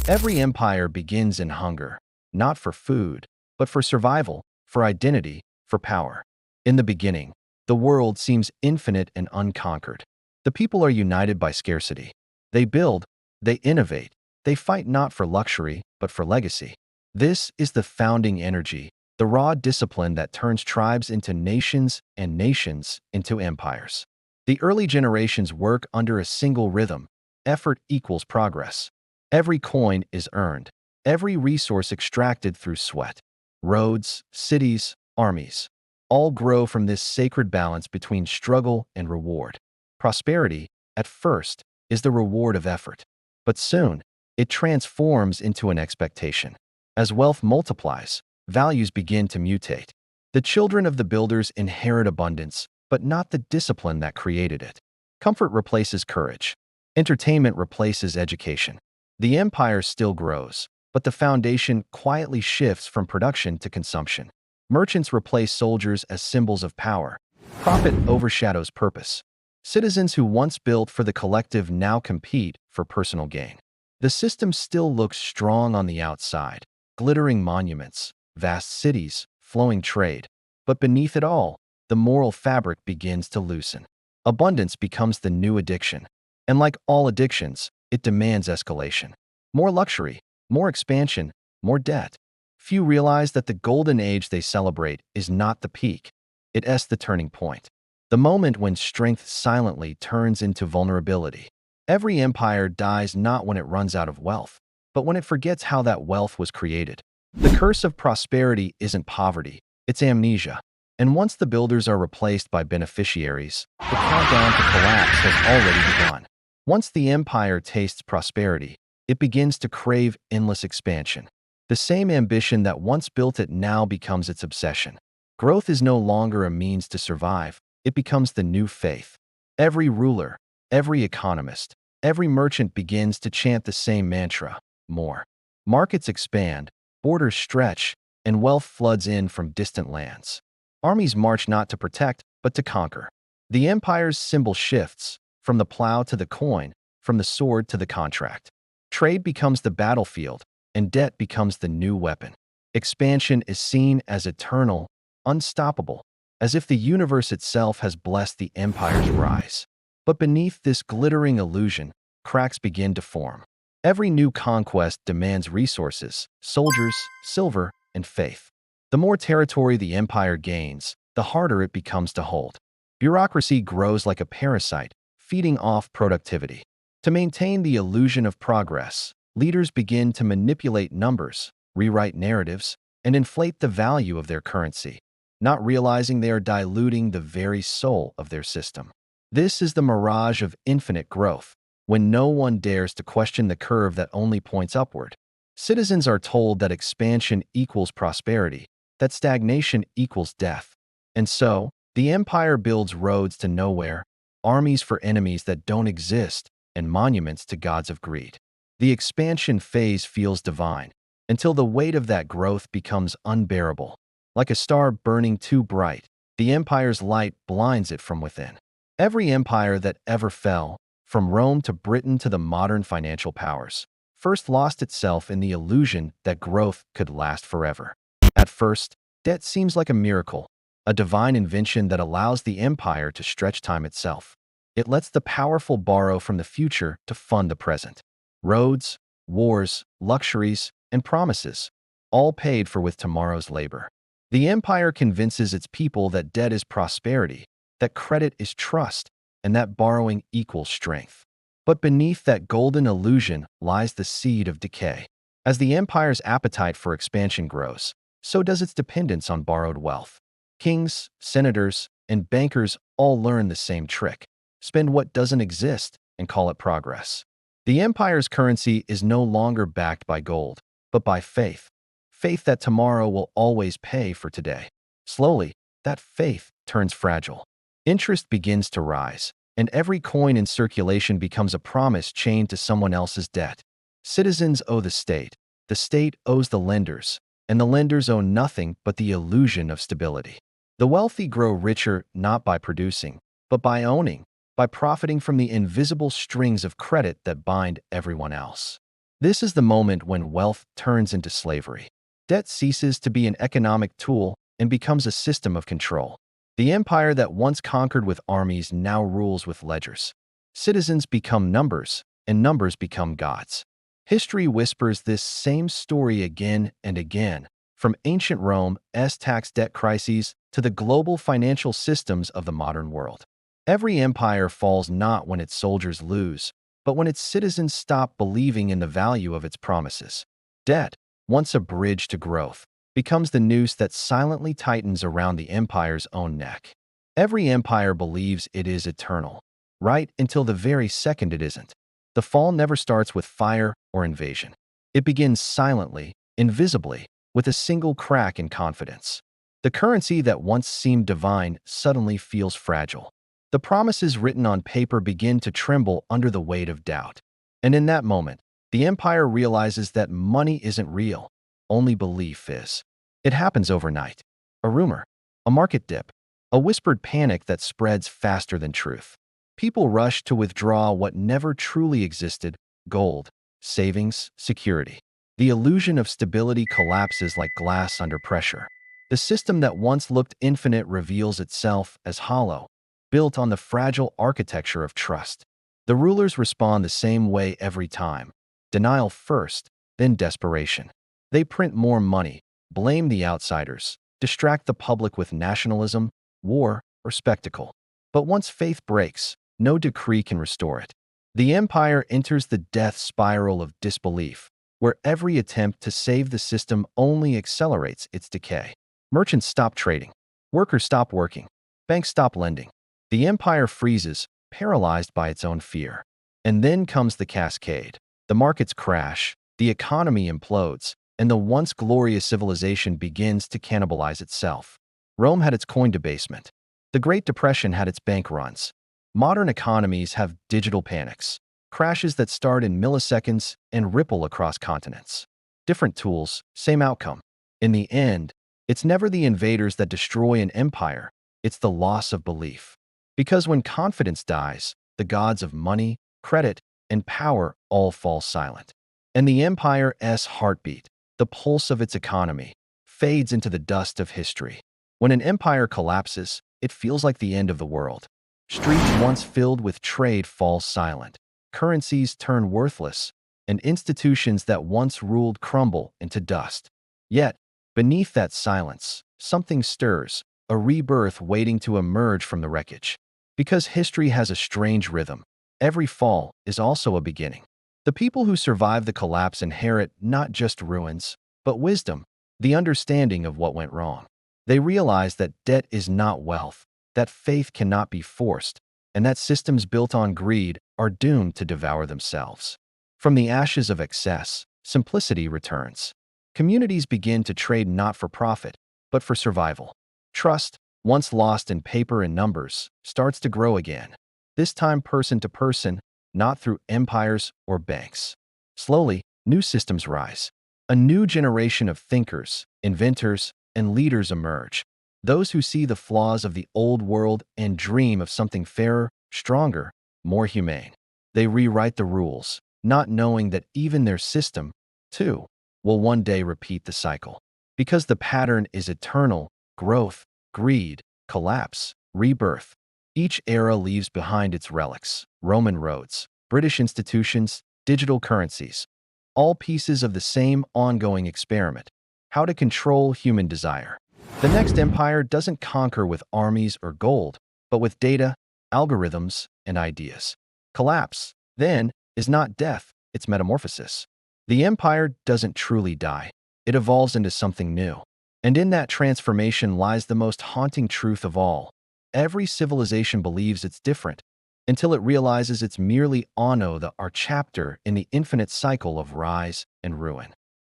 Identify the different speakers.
Speaker 1: Every empire begins in hunger, not for food, but for survival, for identity, for power. In the beginning, the world seems infinite and unconquered. The people are united by scarcity. They build, they innovate, they fight not for luxury, but for legacy. This is the founding energy, the raw discipline that turns tribes into nations and nations into empires. The early generations work under a single rhythm: effort equals progress. Every coin is earned, every resource extracted through sweat. Roads, cities, armies, all grow from this sacred balance between struggle and reward. Prosperity, at first, is the reward of effort, but soon, it transforms into an expectation. As wealth multiplies, values begin to mutate. The children of the builders inherit abundance, but not the discipline that created it. Comfort replaces courage. Entertainment replaces education. The empire still grows, but the foundation quietly shifts from production to consumption. Merchants replace soldiers as symbols of power. Profit overshadows purpose. Citizens who once built for the collective now compete for personal gain. The system still looks strong on the outside: glittering monuments, vast cities, flowing trade. But beneath it all, the moral fabric begins to loosen. Abundance becomes the new addiction. And like all addictions, it demands escalation. More luxury, more expansion, more debt. Few realize that the golden age they celebrate is not the peak. It is the turning point. The moment when strength silently turns into vulnerability. Every empire dies not when it runs out of wealth, but when it forgets how that wealth was created. The curse of prosperity isn't poverty, it's amnesia. And once the builders are replaced by beneficiaries, the countdown to collapse has already begun. Once the empire tastes prosperity, it begins to crave endless expansion. The same ambition that once built it now becomes its obsession. Growth is no longer a means to survive, it becomes the new faith. Every ruler, every economist, every merchant begins to chant the same mantra: more. Markets expand, borders stretch, and wealth floods in from distant lands. Armies march not to protect, but to conquer. The empire's symbol shifts, from the plow to the coin, from the sword to the contract. Trade becomes the battlefield, and debt becomes the new weapon. Expansion is seen as eternal, unstoppable, as if the universe itself has blessed the empire's rise. But beneath this glittering illusion, cracks begin to form. Every new conquest demands resources: soldiers, silver, and faith. The more territory the empire gains, the harder it becomes to hold. Bureaucracy grows like a parasite, feeding off productivity. To maintain the illusion of progress, leaders begin to manipulate numbers, rewrite narratives, and inflate the value of their currency, not realizing they are diluting the very soul of their system. This is the mirage of infinite growth, when no one dares to question the curve that only points upward. Citizens are told that expansion equals prosperity, that stagnation equals death. And so, the empire builds roads to nowhere, armies for enemies that don't exist, and monuments to gods of greed. The expansion phase feels divine, until the weight of that growth becomes unbearable. Like a star burning too bright, the empire's light blinds it from within. Every empire that ever fell, from Rome to Britain to the modern financial powers, first lost itself in the illusion that growth could last forever. At first, debt seems like a miracle, a divine invention that allows the empire to stretch time itself. It lets the powerful borrow from the future to fund the present. Roads, wars, luxuries, and promises, all paid for with tomorrow's labor. The empire convinces its people that debt is prosperity, that credit is trust, and that borrowing equals strength. But beneath that golden illusion lies the seed of decay. As the empire's appetite for expansion grows, so does its dependence on borrowed wealth. Kings, senators, and bankers all learn the same trick: spend what doesn't exist and call it progress. The empire's currency is no longer backed by gold, but by faith. Faith that tomorrow will always pay for today. Slowly, that faith turns fragile. Interest begins to rise, and every coin in circulation becomes a promise chained to someone else's debt. Citizens owe the state owes the lenders, and the lenders owe nothing but the illusion of stability. The wealthy grow richer not by producing, but by owning, by profiting from the invisible strings of credit that bind everyone else. This is the moment when wealth turns into slavery. Debt ceases to be an economic tool and becomes a system of control. The empire that once conquered with armies now rules with ledgers. Citizens become numbers, and numbers become gods. History whispers this same story again and again, from ancient Rome's tax debt crises to the global financial systems of the modern world. Every empire falls not when its soldiers lose, but when its citizens stop believing in the value of its promises. Debt, once a bridge to growth, becomes the noose that silently tightens around the empire's own neck. Every empire believes it is eternal, right until the very second it isn't. The fall never starts with fire or invasion. It begins silently, invisibly, with a single crack in confidence. The currency that once seemed divine suddenly feels fragile. The promises written on paper begin to tremble under the weight of doubt. And in that moment, the empire realizes that money isn't real, only belief is. It happens overnight. A rumor, a market dip, a whispered panic that spreads faster than truth. People rush to withdraw what never truly existed: gold, savings, security. The illusion of stability collapses like glass under pressure. The system that once looked infinite reveals itself as hollow, built on the fragile architecture of trust. The rulers respond the same way every time: denial first, then desperation. They print more money, blame the outsiders, distract the public with nationalism, war, or spectacle. But once faith breaks, no decree can restore it. The empire enters the death spiral of disbelief, where every attempt to save the system only accelerates its decay. Merchants stop trading. Workers stop working. Banks stop lending. The empire freezes, paralyzed by its own fear. And then comes the cascade. The markets crash, the economy implodes, and the once glorious civilization begins to cannibalize itself. Rome had its coin debasement. The Great Depression had its bank runs. Modern economies have digital panics, crashes that start in milliseconds and ripple across continents. Different tools, same outcome. In the end, it's never the invaders that destroy an empire, it's the loss of belief. Because when confidence dies, the gods of money, credit, and power all fall silent. And the empire's heartbeat, the pulse of its economy, fades into the dust of history. When an empire collapses, it feels like the end of the world. Streets once filled with trade fall silent. Currencies turn worthless, and institutions that once ruled crumble into dust. Yet, beneath that silence, something stirs, a rebirth waiting to emerge from the wreckage. Because history has a strange rhythm, every fall is also a beginning. The people who survive the collapse inherit not just ruins, but wisdom, the understanding of what went wrong. They realize that debt is not wealth, that faith cannot be forced, and that systems built on greed are doomed to devour themselves. From the ashes of excess, simplicity returns. Communities begin to trade not for profit, but for survival. Trust, once lost in paper and numbers, starts to grow again. This time person to person, not through empires or banks. Slowly, new systems rise. A new generation of thinkers, inventors, and leaders emerge. Those who see the flaws of the old world and dream of something fairer, stronger, more humane. They rewrite the rules, not knowing that even their system, too, will one day repeat the cycle. Because the pattern is eternal: growth, greed, collapse, rebirth. Each era leaves behind its relics: Roman roads, British institutions, digital currencies. All pieces of the same ongoing experiment: how to control human desire. The next empire doesn't conquer with armies or gold, but with data, algorithms, and ideas. Collapse, then, is not death, it's metamorphosis. The empire doesn't truly die. It evolves into something new. And in that transformation lies the most haunting truth of all. Every civilization believes it's different, until it realizes it's merely the chapter in the infinite cycle of rise and ruin.